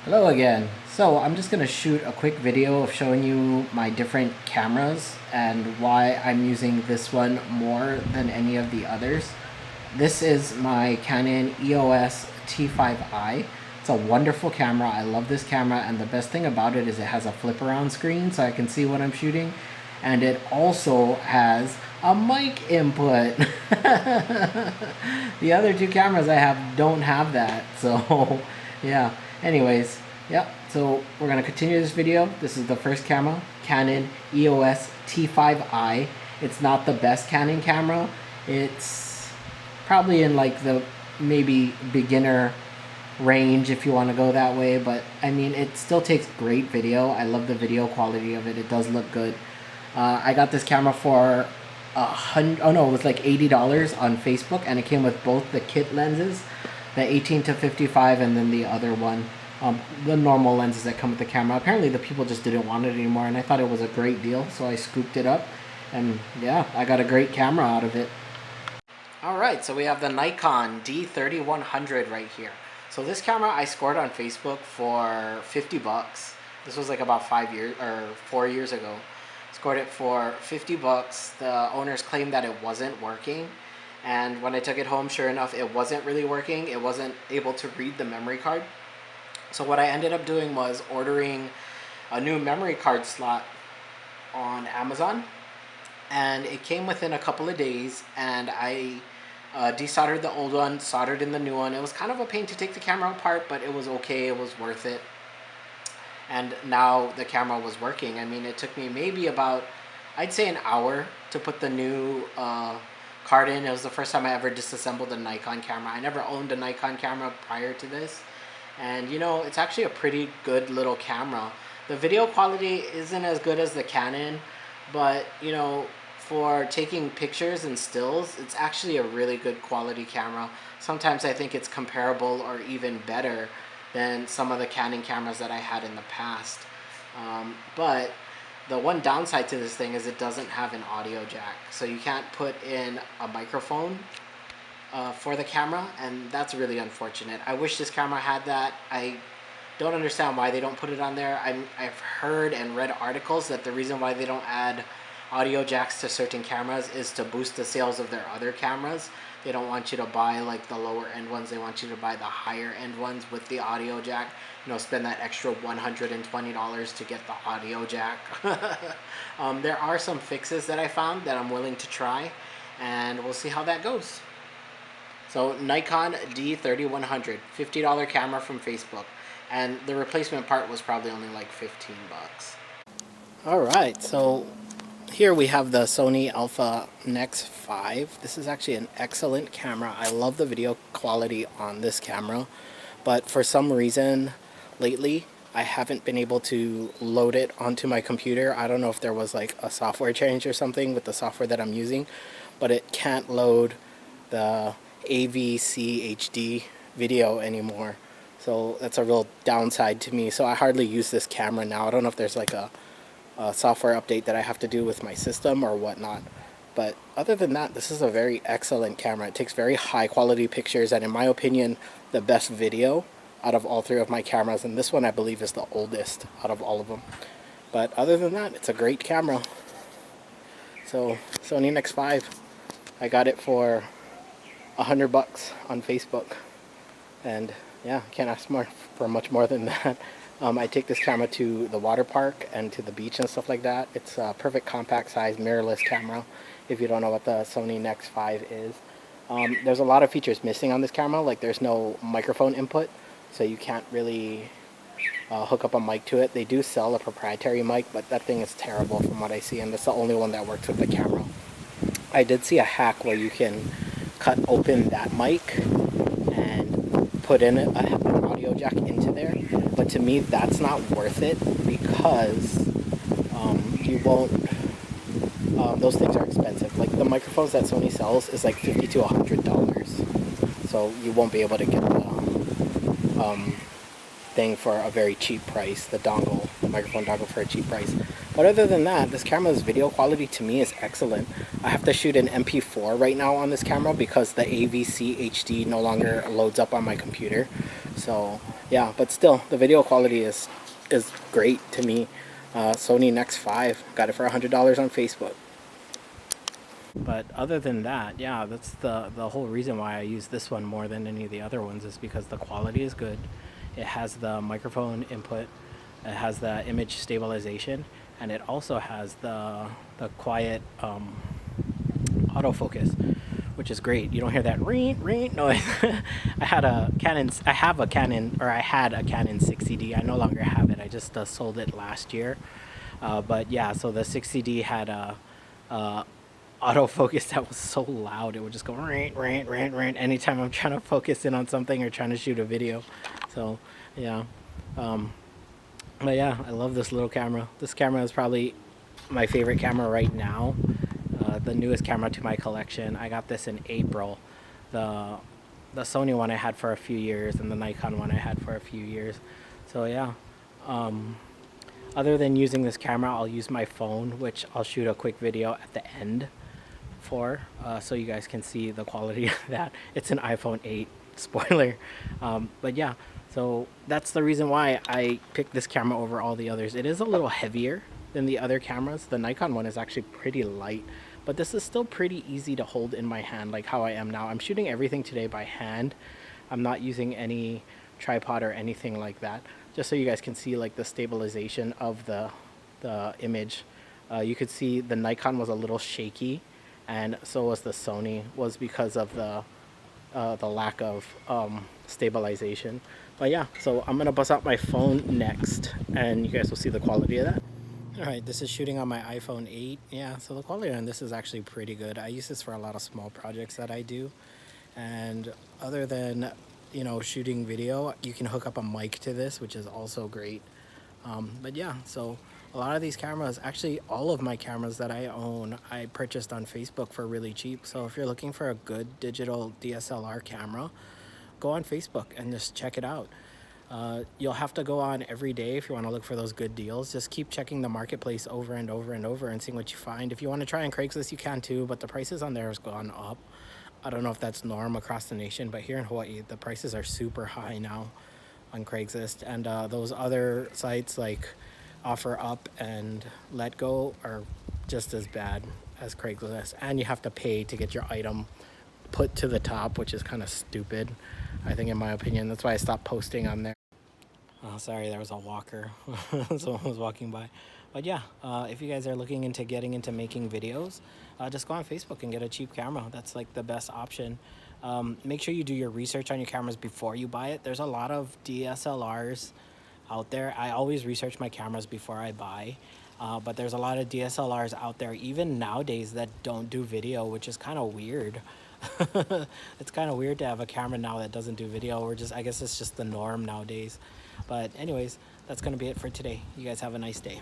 Hello again. So I'm just going to shoot a quick video of showing you my different cameras and why I'm using this one more than any of the others. This is my Canon EOS T5i. It's a wonderful camera. I love this camera, and the best thing about it is it has a flip around screen so I can see what I'm shooting, and it also has a mic input. The other two cameras I have don't have that, so yeah. Anyways, yep, so we're going to continue this video. This is the first camera, Canon EOS T5i. It's not the best Canon camera. It's probably in like the maybe beginner range if you want to go that way, but I mean, it still takes great video. I love the video quality of it. It does look good. I got this camera for it was like $80 on Facebook, and it came with both the kit lenses, the 18 to 55, and then the other one, the normal lenses that come with the camera. Apparently the people just didn't want it anymore, and I thought it was a great deal, so I scooped it up, and yeah, I got a great camera out of it. Alright, so we have the Nikon D3100 right here. So this camera I scored on Facebook for 50 bucks. This was like about 4 years ago. Scored it for 50 bucks. The owners claimed that it wasn't working. And when I took it home, sure enough, it wasn't really working. It wasn't able to read the memory card. So what I ended up doing was ordering a new memory card slot on Amazon. And it came within a couple of days, and I desoldered the old one, soldered in the new one. It was kind of a pain to take the camera apart, but it was okay. It was worth it. And now the camera was working. I mean, it took me maybe about, I'd say, an hour to put the new card in. It was the first time I ever disassembled a Nikon camera. I never owned a Nikon camera prior to this. And you know, it's actually a pretty good little camera. The video quality isn't as good as the Canon, but you know, for taking pictures and stills, it's actually a really good quality camera. Sometimes I think it's comparable or even better than some of the Canon cameras that I had in the past. But the one downside to this thing is it doesn't have an audio jack. So you can't put in a microphone for the camera, and that's really unfortunate. I wish this camera had that. I don't understand why they don't put it on there. I've heard and read articles that the reason why they don't add audio jacks to certain cameras is to boost the sales of their other cameras. They don't want you to buy like the lower end ones. They want you to buy the higher end ones with the audio jack. You know, spend that extra $120 to get the audio jack. There are some fixes that I found that I'm willing to try, and we'll see how that goes. So Nikon D3100, $50 camera from Facebook, and the replacement part was probably only like 15 bucks. All right, so here we have the Sony Alpha Nex 5. This is actually an excellent camera. I love the video quality on this camera, but for some reason lately I haven't been able to load it onto my computer. I don't know if there was like a software change or something with the software that I'm using, but it can't load the AVC HD video anymore. So that's a real downside to me. So I hardly use this camera now. I don't know if there's like a software update that I have to do with my system or whatnot, but other than that, this is a very excellent camera. It takes very high quality pictures, and in my opinion, the best video out of all three of my cameras, and this one I believe is the oldest out of all of them. But other than that, it's a great camera. So Sony Nex 5, I got it for 100 bucks on Facebook, and yeah, can't ask for much more than that. I take this camera to the water park and to the beach and stuff like that. It's a perfect compact size mirrorless camera, if you don't know what the Sony Nex 5 is. There's a lot of features missing on this camera, like there's no microphone input, so you can't really hook up a mic to it. They do sell a proprietary mic, but that thing is terrible from what I see, and that's the only one that works with the camera. I did see a hack where you can cut open that mic and put in an audio jack into there, but to me that's not worth it because you won't, those things are expensive. Like the microphones that Sony sells is like $50 to $100, so you won't be able to get the thing for a very cheap price, the microphone dongle for a cheap price. But other than that, this camera's video quality to me is excellent. I have to shoot an MP4 right now on this camera because the AVC HD no longer loads up on my computer. So yeah, but still, the video quality is great to me. Sony Nex 5, got it for $100 on Facebook. But other than that, yeah, that's the whole reason why I use this one more than any of the other ones, is because the quality is good. It has the microphone input, it has the image stabilization, and it also has the quiet autofocus, which is great. You don't hear that ring noise. I had a Canon 60D. I no longer have it. I just sold it last year. But yeah, so the 60D had a autofocus that was so loud. It would just go anytime I'm trying to focus in on something or trying to shoot a video. So yeah, but yeah, I love this little camera. This camera is probably my favorite camera right now. The newest camera to my collection. I got this in April. The Sony one I had for a few years, and the Nikon one I had for a few years. So yeah, other than using this camera, I'll use my phone, which I'll shoot a quick video at the end for, so you guys can see the quality of that. It's an iPhone 8, spoiler. But yeah, so that's the reason why I picked this camera over all the others. It is a little heavier than the other cameras. The Nikon one is actually pretty light, but this is still pretty easy to hold in my hand, like how I am now. I'm shooting everything today by hand. I'm not using any tripod or anything like that, just so you guys can see like the stabilization of the image. You could see the Nikon was a little shaky, and so was the Sony, was because of the lack of stabilization. But yeah, so I'm gonna bust out my phone next, and you guys will see the quality of that. Alright, this is shooting on my iPhone 8. Yeah, so the quality on this is actually pretty good. I use this for a lot of small projects that I do. And other than, you know, shooting video, you can hook up a mic to this, which is also great. But yeah, so a lot of these cameras, actually all of my cameras that I own, I purchased on Facebook for really cheap. So if you're looking for a good digital DSLR camera, go on Facebook and just check it out. You'll have to go on every day if you want to look for those good deals. Just keep checking the marketplace over and over and over and seeing what you find. If you want to try on Craigslist, you can too, but the prices on there has gone up. I don't know if that's norm across the nation, but here in Hawaii, the prices are super high now on Craigslist. And those other sites like OfferUp and LetGo are just as bad as Craigslist. And you have to pay to get your item put to the top, which is kind of stupid, I think, in my opinion. That's why I stopped posting on there. Oh, sorry, there was a walker. Someone was walking by. But yeah, if you guys are looking into getting into making videos, just go on Facebook and get a cheap camera. That's like the best option. Make sure you do your research on your cameras before you buy it. There's a lot of DSLRs out there. I always research my cameras before I buy. But there's a lot of DSLRs out there, even nowadays, that don't do video, which is kind of weird. It's kind of weird to have a camera now that doesn't do video. I guess it's just the norm nowadays. But anyways, that's going to be it for today. You guys have a nice day.